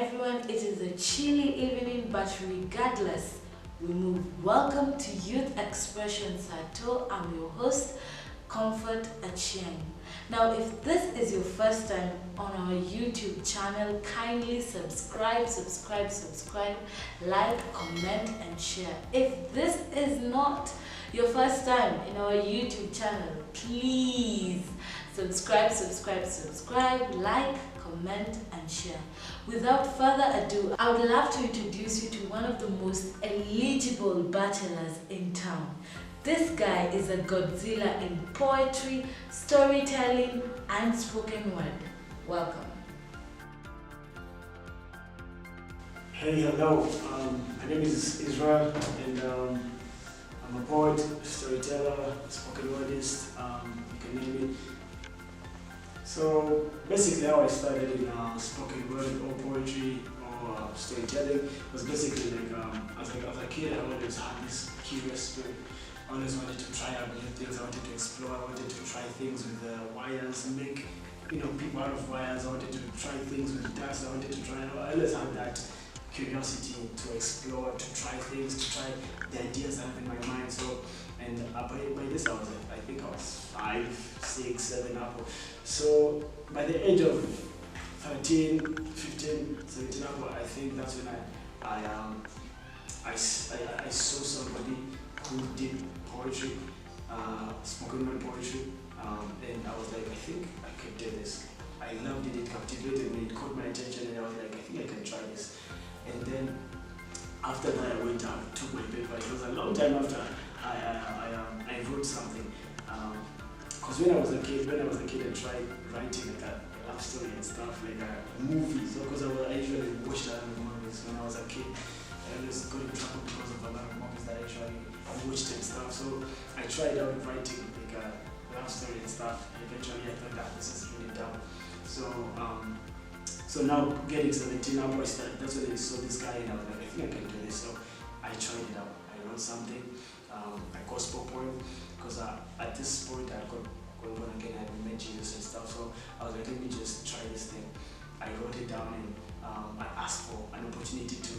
everyone. It is a chilly evening, but regardless, we move. Welcome to Youth Expression Sato. I'm your host, Comfort Achieng. Now, if this is your first time on our YouTube channel, kindly subscribe, like, comment, and share. If this is not your first time in our YouTube channel, please subscribe, like, comment, and share. Without further ado, I would love to introduce you to one of the most eligible bachelors in town. This guy is a Godzilla in poetry, storytelling, and spoken word. Welcome. Hey, hello. My name is Israel, and I'm a poet, storyteller, spoken wordist, you can name it. So basically how I started in spoken word or poetry or storytelling was basically like as a kid I always had this curious spirit. I always wanted to try out new things, I wanted to explore, I wanted to try things with wires, make people out of wires, I wanted to try things with dust, I wanted to try, I always had that curiosity to explore, to try things, to try the ideas I have in my mind. So, and by this I was I think I was 5, 6, 7 up. So by the age of 13, 15, 17 up, I think that's when I saw somebody who did poetry, spoken word poetry, and I was like, I think I could do this. I loved it, it captivated me, it caught my attention, and I was like, I think I can try this. And then after that I went out, took my paper. It was a long time after I wrote something. Because when I was a kid, I tried writing like a love story and stuff, like a movie. So because I usually watched a lot of movies when I was a kid. I always got in trouble because of a lot of movies that I actually watched and stuff. So I tried out writing like a love story and stuff. And eventually I thought that this is really dumb. So now getting 17 up, that's when I saw this guy and I was like, I think I can do this. So I tried it out. I wrote something, a gospel poem, because at this point I got born again, I had met Jesus and stuff. So I was like, let me just try this thing. I wrote it down and I asked for an opportunity to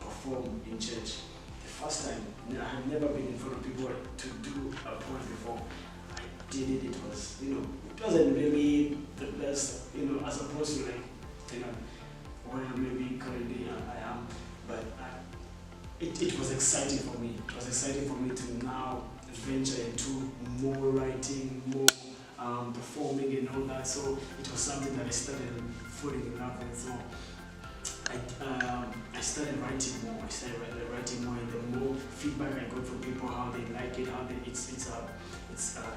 perform in church. The first time, I had never been in front of people to do a poem before. I did it, it was, it wasn't really the best, as opposed to like, where maybe currently I am, but it was exciting for me. It was exciting for me to now venture into more writing, more performing and all that. So it was something that I started falling in love with. So I started writing more. And the more feedback I got from people, how they like it, how it's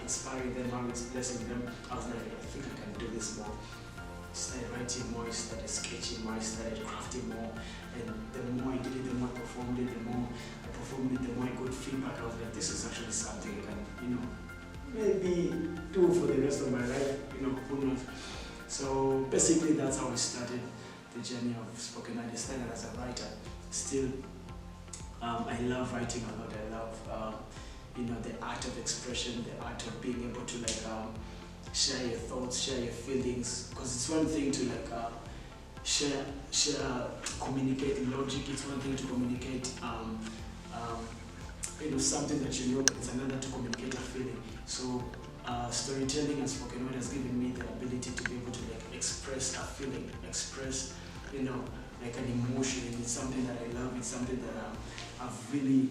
inspiring them, how it's blessing them. I was like, I think I can do this more. I started writing more, I started sketching more, I started crafting more, and the more I did it, the more I performed it, the more I performed it, the more I got feedback. I was like, this is actually something I can, maybe do for the rest of my life, who knows. So basically that's how I started the journey of spoken word. I started as a writer. Still, I love writing a lot. I love, the art of expression, the art of being able to share your thoughts, share your feelings, because it's one thing to share, communicate logic. It's one thing to communicate, something that but it's another to communicate a feeling. So storytelling and spoken word has given me the ability to be able to express a feeling, express, like an emotion. It's something that I love. It's something that I've really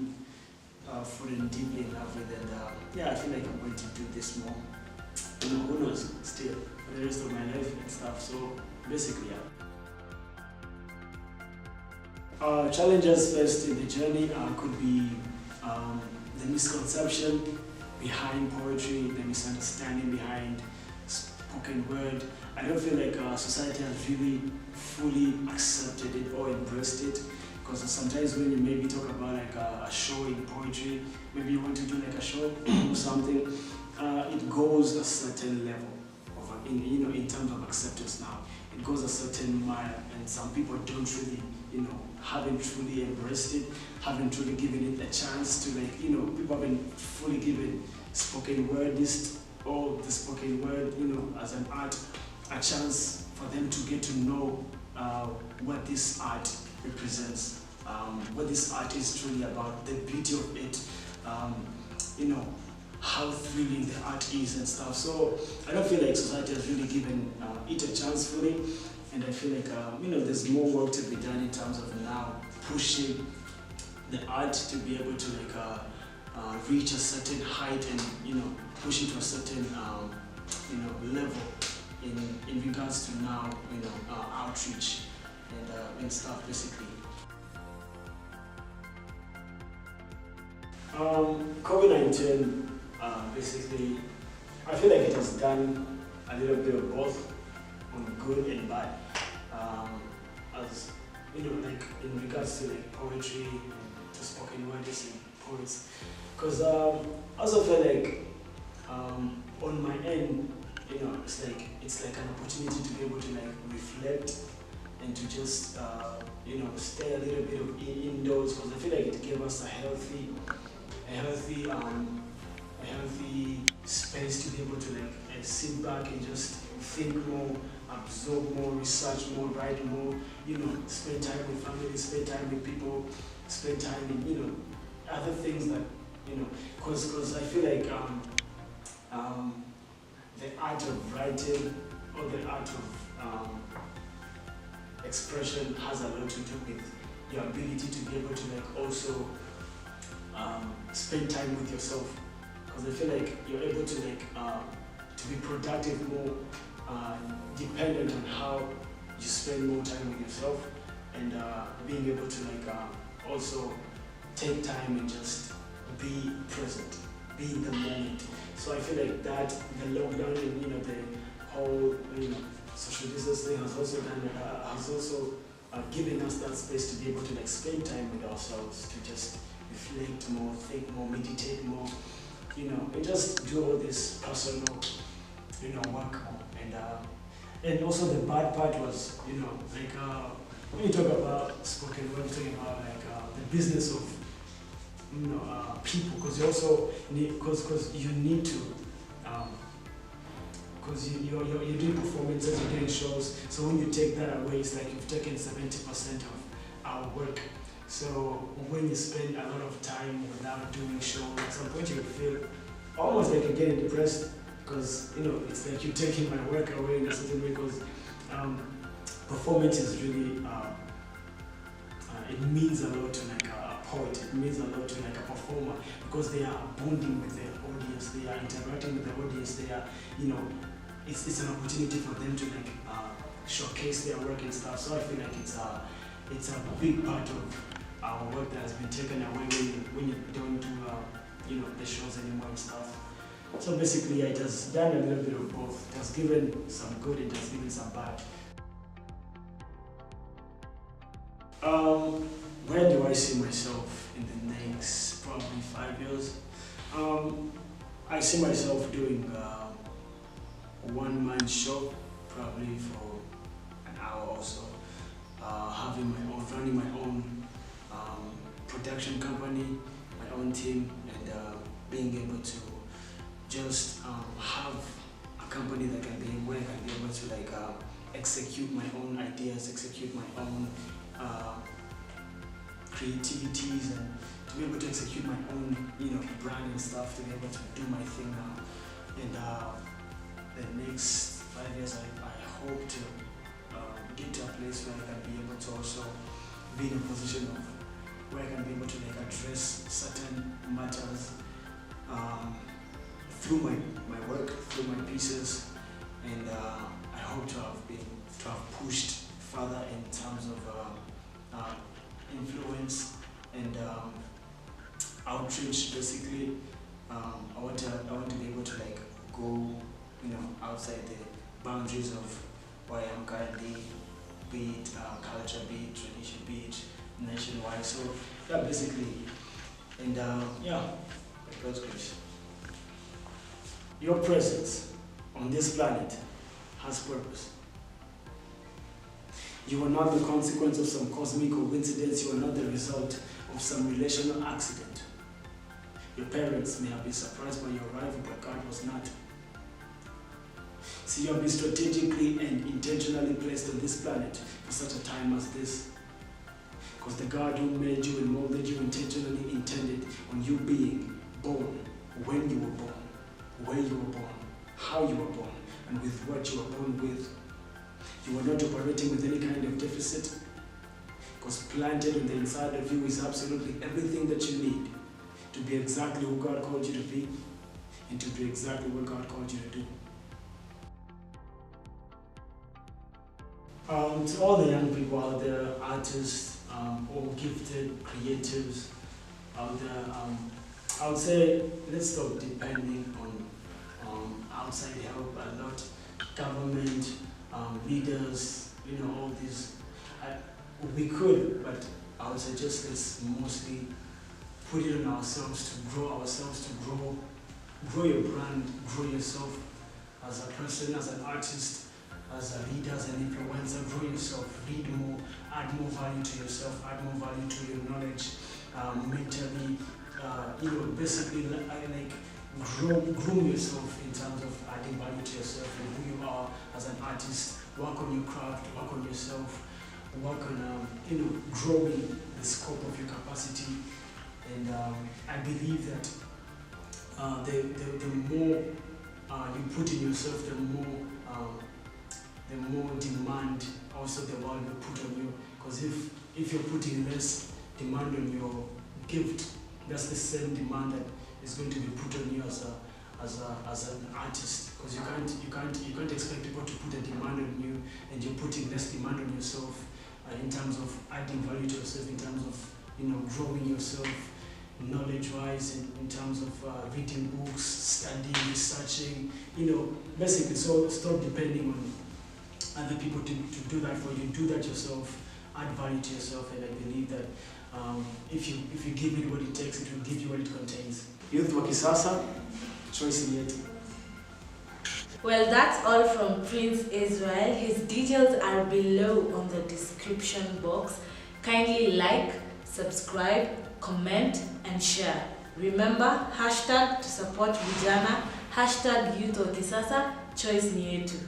fallen deeply in love with, and I feel like I'm going to do this more. Who knows, still, for the rest of my life and stuff. So basically, challenges faced in the journey could be the misconception behind poetry, the misunderstanding behind spoken word. I don't feel like society has really fully accepted it or embraced it. Because sometimes when you maybe talk about like a show in poetry, maybe you want to do like a show or something, it goes a certain level of, in terms of acceptance now. It goes a certain mile, and some people don't really, haven't truly embraced it, haven't truly given it a chance to people haven't fully given spoken wordist or the spoken word, as an art, a chance for them to get to know what this art represents, what this art is truly about, the beauty of it, how thrilling the art is and stuff. So I don't feel like society has really given it a chance fully, and I feel like there's more work to be done in terms of now pushing the art to be able to reach a certain height and push it to a certain level in regards to now outreach and stuff basically. COVID-19 basically, I feel like it has done a little bit of both on good and bad. As like in regards to poetry and to spoken word and poets, because I also feel like on my end, it's like an opportunity to be able to reflect and to just stay a little bit of indoors, because I feel like it gave us a healthy space to be able to sit back and just think more, absorb more, research more, write more, spend time with family, spend time with people, spend time in other things that because I feel like the art of writing or the art of expression has a lot to do with your ability to be able to also spend time with yourself, because I feel like you're able to to be productive more dependent on how you spend more time with yourself, and being able to also take time and just be present, be in the moment. So I feel like that the lockdown and the whole social distance thing has also given us that space to be able to spend time with ourselves, to just reflect more, think more, meditate more, and just do all this personal work more. And also the bad part was when you talk about spoken word, you're talking about the business of people, because you also need, because you need to because you're doing performances, you're doing shows, so when you take that away, it's like you've taken 70% of our work. So when you spend a lot of time without doing shows, at some point you feel almost like you're getting depressed, because it's like you're taking my work away in a certain way, because performance is really it means a lot to a poet, it means a lot to a performer, because they are bonding with their audience, they are interacting with the audience, they are it's an opportunity for them to showcase their work and stuff. So I feel like it's a big part of our work that has been taken away when you don't do the shows anymore and stuff. So basically it has done a little bit of both. It has given some good, it has given some bad. Where do I see myself in the next probably 5 years? I see myself doing a one-man show, probably for an hour or so, running my own production company, my own team, and being able to just have a company that can be where I can be able to execute my own ideas, execute my own creativities, and to be able to execute my own brand and stuff, to be able to do my thing now. And the next 5 years I hope to get to a place where I can be able to also be in a position of where I can be able to address certain matters through my work, through my pieces, and I hope to have pushed further in terms of influence and outreach. Basically, I want to be able to go outside the boundaries of where I am currently, be it culture, be it tradition, be it nationwide. So yeah, basically, and yeah, by God's grace, your presence on this planet has purpose. You are not the consequence of some cosmic coincidence. You are not the result of some relational accident. Your parents may have been surprised by your arrival, but God was not. See, you have been strategically and intentionally placed on this planet for such a time as this. Because the God who made you and molded you intentionally intended on you being born, when you were born, where you were born, how you were born, and with what you were born with. You are not operating with any kind of deficit, because planted on the inside of you is absolutely everything that you need to be exactly who God called you to be and to do exactly what God called you to do. To all the young people out there, artists, all gifted creatives out there, I would say let's stop depending on outside help a lot. Government, leaders, all these. We could, but I would suggest let's mostly put it on ourselves to grow your brand, grow yourself as a person, as an artist, as a leader, as an influencer. Grow yourself, read more, add more value to yourself, add more value to your knowledge, mentally, basically groom yourself in terms of adding value to yourself and who you are as an artist. Work on your craft, work on yourself, work on growing the scope of your capacity. And I believe that the more you put in yourself, the more demand also the world will put on you. Because if you're putting less demand on your gift, that's the same demand that is going to be put on you as an artist. Because you can't expect people to put a demand on you and you're putting less demand on yourself in terms of adding value to yourself, in terms of growing yourself knowledge-wise, in terms of reading books, studying, researching, basically. So stop depending on other people to do that for you. Do that yourself, add value to yourself, and I believe that if you give it what it takes, it will give you what it contains. Youth wa kisasa, choice ni yetu. Well, that's all from Prince Israel. His details are below on the description box. Kindly like, subscribe, comment, and share. Remember, hashtag to support vijana, hashtag youth wa kisasa, choice ni yetu.